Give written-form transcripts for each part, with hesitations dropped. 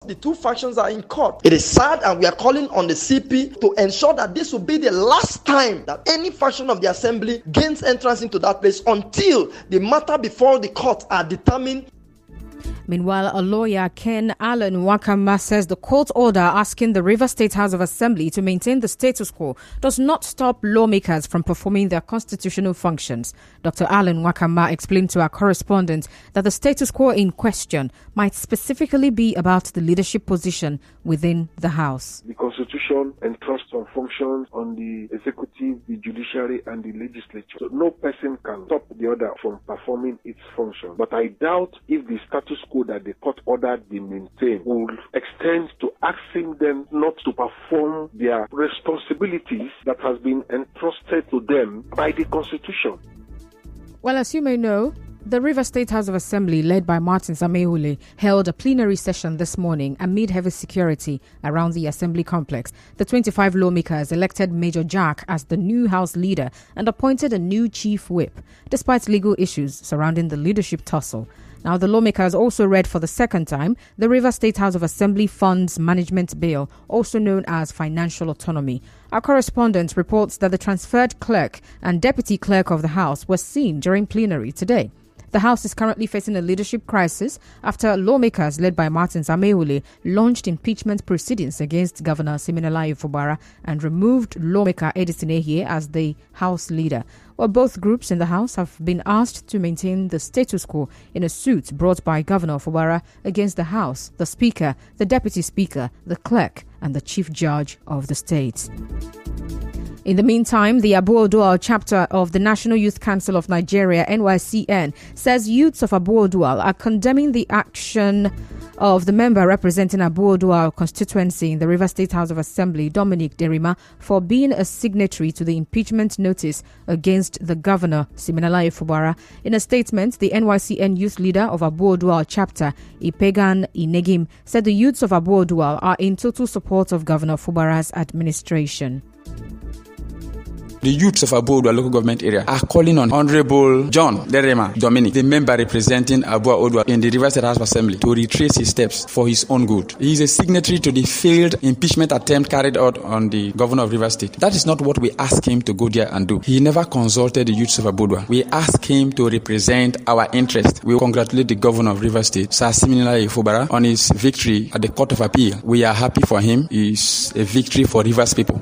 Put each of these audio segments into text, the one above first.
The two factions are in court. It is sad, and we are calling on the CP to ensure that this will be the last time that any faction of the assembly gains entrance into that place until the matter before the court are determined. Meanwhile, a lawyer, Ken Allen Wakama, says the court order asking the Rivers State House of Assembly to maintain the status quo does not stop lawmakers from performing their constitutional functions. Dr. Allen Wakama explained to our correspondent that the status quo in question might specifically be about the leadership position within the House. The Constitution entrusts some functions on the executive, the judiciary, and the legislature. So no person can stop the other from performing its function. But I doubt if the status quo that the court ordered be maintained will extend to asking them not to perform their responsibilities that has been entrusted to them by the Constitution. Well, as you may know, the Rivers State House of Assembly, led by Martin Zameule, held a plenary session this morning amid heavy security around the Assembly complex. The 25 lawmakers elected Major Jack as the new House leader and appointed a new chief whip, despite legal issues surrounding the leadership tussle. Now, the lawmakers also read for the second time the Rivers State House of Assembly Funds Management Bill, also known as Financial Autonomy. Our correspondent reports that the transferred clerk and deputy clerk of the House were seen during plenary today. The House is currently facing a leadership crisis after lawmakers led by Martin Zameule launched impeachment proceedings against Governor Siminalayi Fubara and removed lawmaker Edison Ehie as the House leader. Well, both groups in the House have been asked to maintain the status quo in a suit brought by Governor Fubara against the House, the Speaker, the Deputy Speaker, the Clerk, and the Chief Judge of the state. In the meantime, the Abu Odual chapter of the National Youth Council of Nigeria, NYCN, says youths of Abu Odual are condemning the action of the member representing Abu Odual constituency in the Rivers State House of Assembly, Dominic Derima, for being a signatory to the impeachment notice against the governor, Siminalayi Fubara. In a statement, the NYCN youth leader of Abu Odual chapter, Ipegan Inegim, said the youths of Abu Odual are in total support of Governor Fubara's administration. The youths of Abu Odual local government area are calling on Honorable John Derema Dominic, the member representing Abu Odual in the Rivers State House of Assembly, to retrace his steps for his own good. He is a signatory to the failed impeachment attempt carried out on the governor of Rivers State. That is not what we asked him to go there and do. He never consulted the youths of Abu Odual. We asked him to represent our interest. We congratulate the governor of Rivers State, Sir Siminalayi Fubara, on his victory at the Court of Appeal. We are happy for him. It's a victory for Rivers people.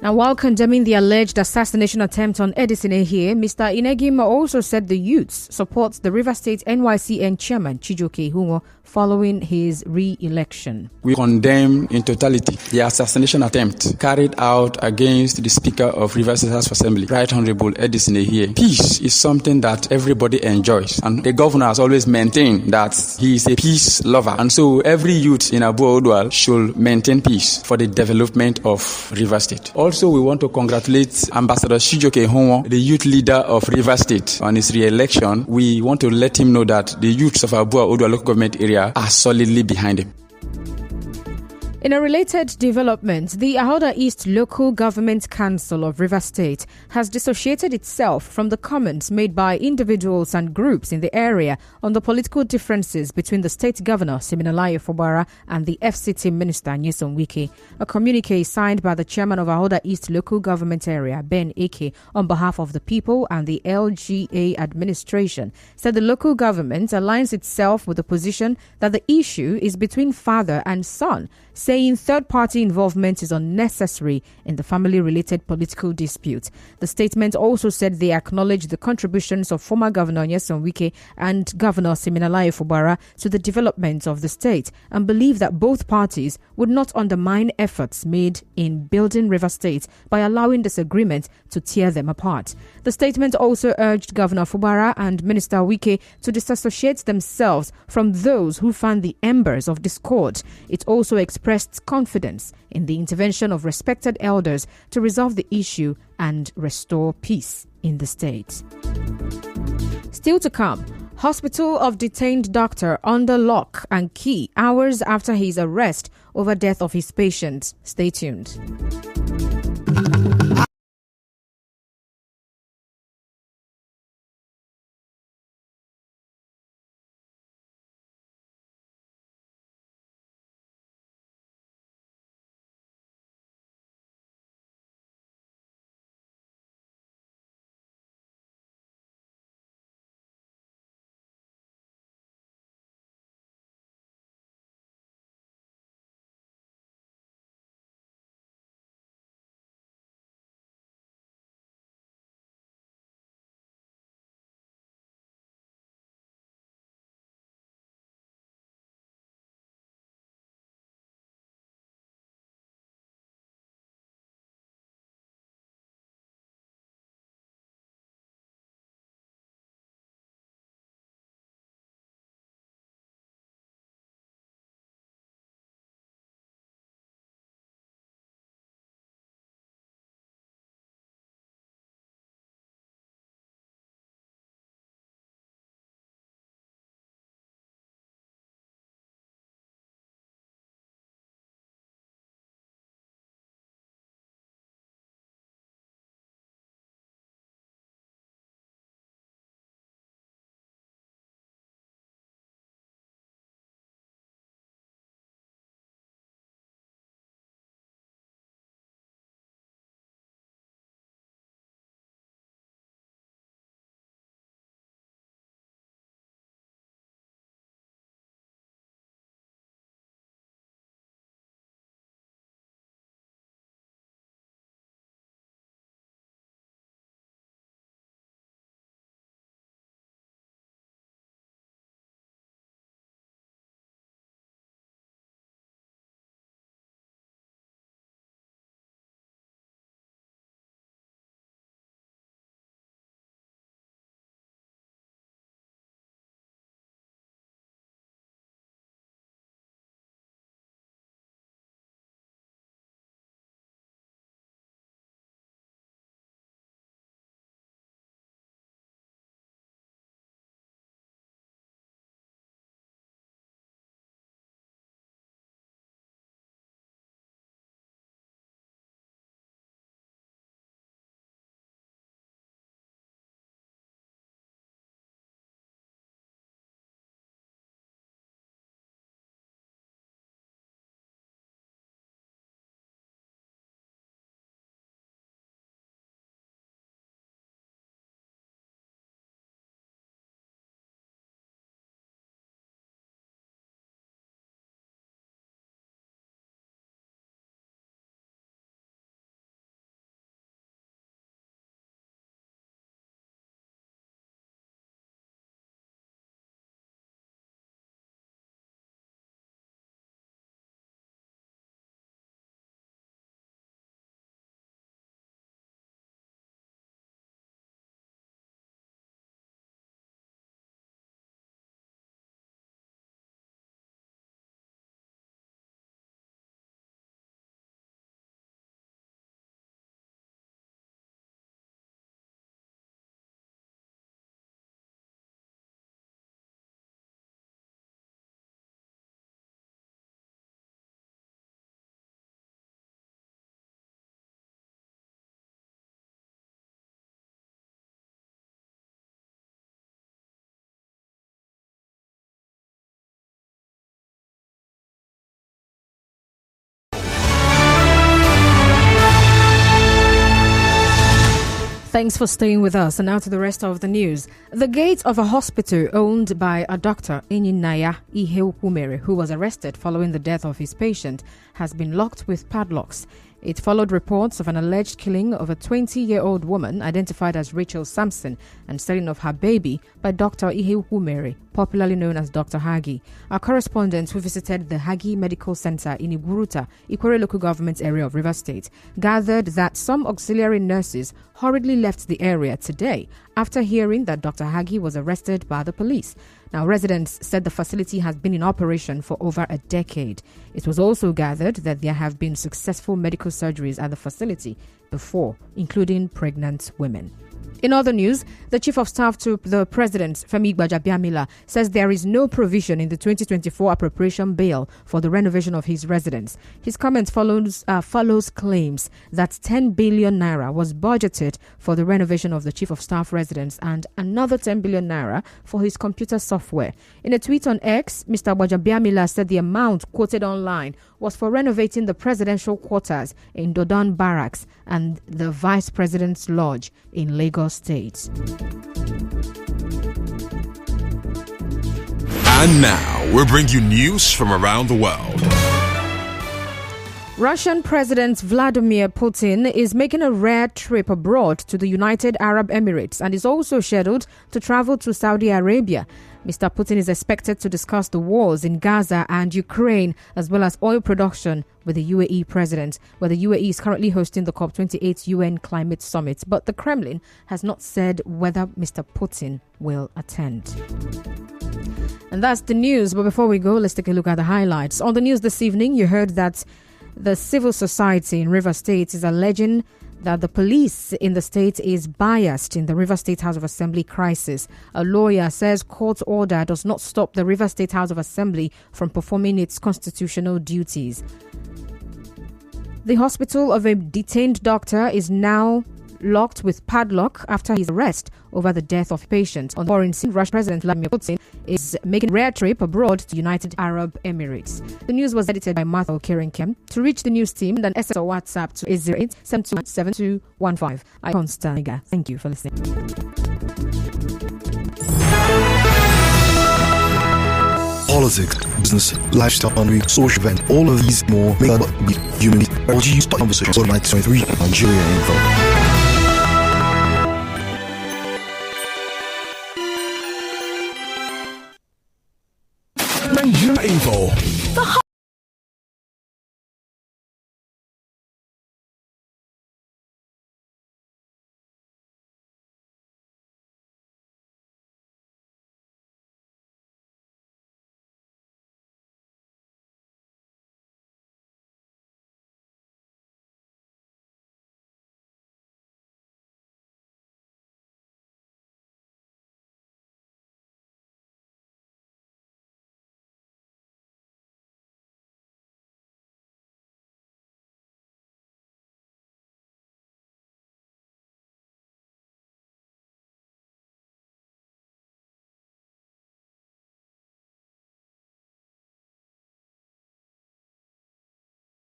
Now, while condemning the alleged assassination attempt on Edison Ehie, Mr. Inegim also said the youths support the Rivers State NYCN chairman Chijioke Ihunwo following his re-election. We condemn in totality the assassination attempt carried out against the Speaker of Rivers State House of Assembly, Right Honorable Edison Ehie. Peace is something that everybody enjoys, and the governor has always maintained that he is a peace lover. And so every youth in Abu Odual should maintain peace for the development of Rivers State. Also, we want to congratulate Ambassador Chijioke Ihunwo, the youth leader of Rivers State, on his re-election. We want to let him know that the youths of Abu Odual local government area are solidly behind him. In a related development, the Ahoda East Local Government Council of Rivers State has dissociated itself from the comments made by individuals and groups in the area on the political differences between the state governor, Siminalayi Fubara, and the FCT minister, Nyesom Wike. A communique signed by the chairman of Ahoda East Local Government Area, Ben Eke, on behalf of the people and the LGA administration, said the local government aligns itself with the position that the issue is between father and son, saying third-party involvement is unnecessary in the family-related political dispute. The statement also said they acknowledge the contributions of former Governor Nyesom Wike and Governor Siminalayi Fubara to the development of the state and believe that both parties would not undermine efforts made in building Rivers State by allowing disagreement to tear them apart. The statement also urged Governor Fubara and Minister Wike to disassociate themselves from those who fan the embers of discord. It also expressed confidence in the intervention of respected elders to resolve the issue and restore peace in the state. Still to come, hospital of detained doctor under lock and key hours after his arrest over death of his patient. Stay tuned. Thanks for staying with us. And now to the rest of the news. The gate of a hospital owned by a doctor, Enyinaya Iheukumere, who was arrested following the death of his patient, has been locked with padlocks. It followed reports of an alleged killing of a 20-year-old woman identified as Rachel Sampson and selling of her baby by Dr. Iheukumere, popularly known as Dr. Hagi. Our correspondent who visited the Hagi Medical Center in Iguruta, Ikwere local government area of Rivers State, gathered that some auxiliary nurses hurriedly left the area today after hearing that Dr. Hagi was arrested by the police. Now, residents said the facility has been in operation for over a decade. It was also gathered that there have been successful medical surgeries at the facility before, including pregnant women. In other news, the Chief of Staff to the President, Femi Gbajabiamila, says there is no provision in the 2024 appropriation bill for the renovation of his residence. His comment follows claims that 10 billion naira was budgeted for the renovation of the Chief of Staff residence and another 10 billion naira for his computer software. In a tweet on X, Mr. Gbajabiamila said the amount quoted online was for renovating the presidential quarters in Dodon Barracks and the Vice President's Lodge in Lagos State. And now, we'll bring you news from around the world. Russian President Vladimir Putin is making a rare trip abroad to the United Arab Emirates and is also scheduled to travel to Saudi Arabia. Mr. Putin is expected to discuss the wars in Gaza and Ukraine, as well as oil production with the UAE president, where the UAE is currently hosting the COP28 UN Climate Summit. But the Kremlin has not said whether Mr. Putin will attend. And that's the news. But before we go, let's take a look at the highlights. On the news this evening, you heard that the civil society in Rivers State is alleging that the police in the state is biased in the Rivers State House of Assembly crisis. A lawyer says court order does not stop the Rivers State House of Assembly from performing its constitutional duties. The hospital of a detained doctor is now locked with padlock after his arrest over the death of patients. On the foreign scene, Russian President Vladimir Putin is making a rare trip abroad to United Arab Emirates. The news was edited by Martha Okerenkem. To reach the news team, then SMS or WhatsApp to 808-721-7215. I'm Constantine. Thank you for listening. Politics, business, lifestyle, social event, all of these more may not be human. LG's conversations on 1923 Nigeria Info. Nigeria Info.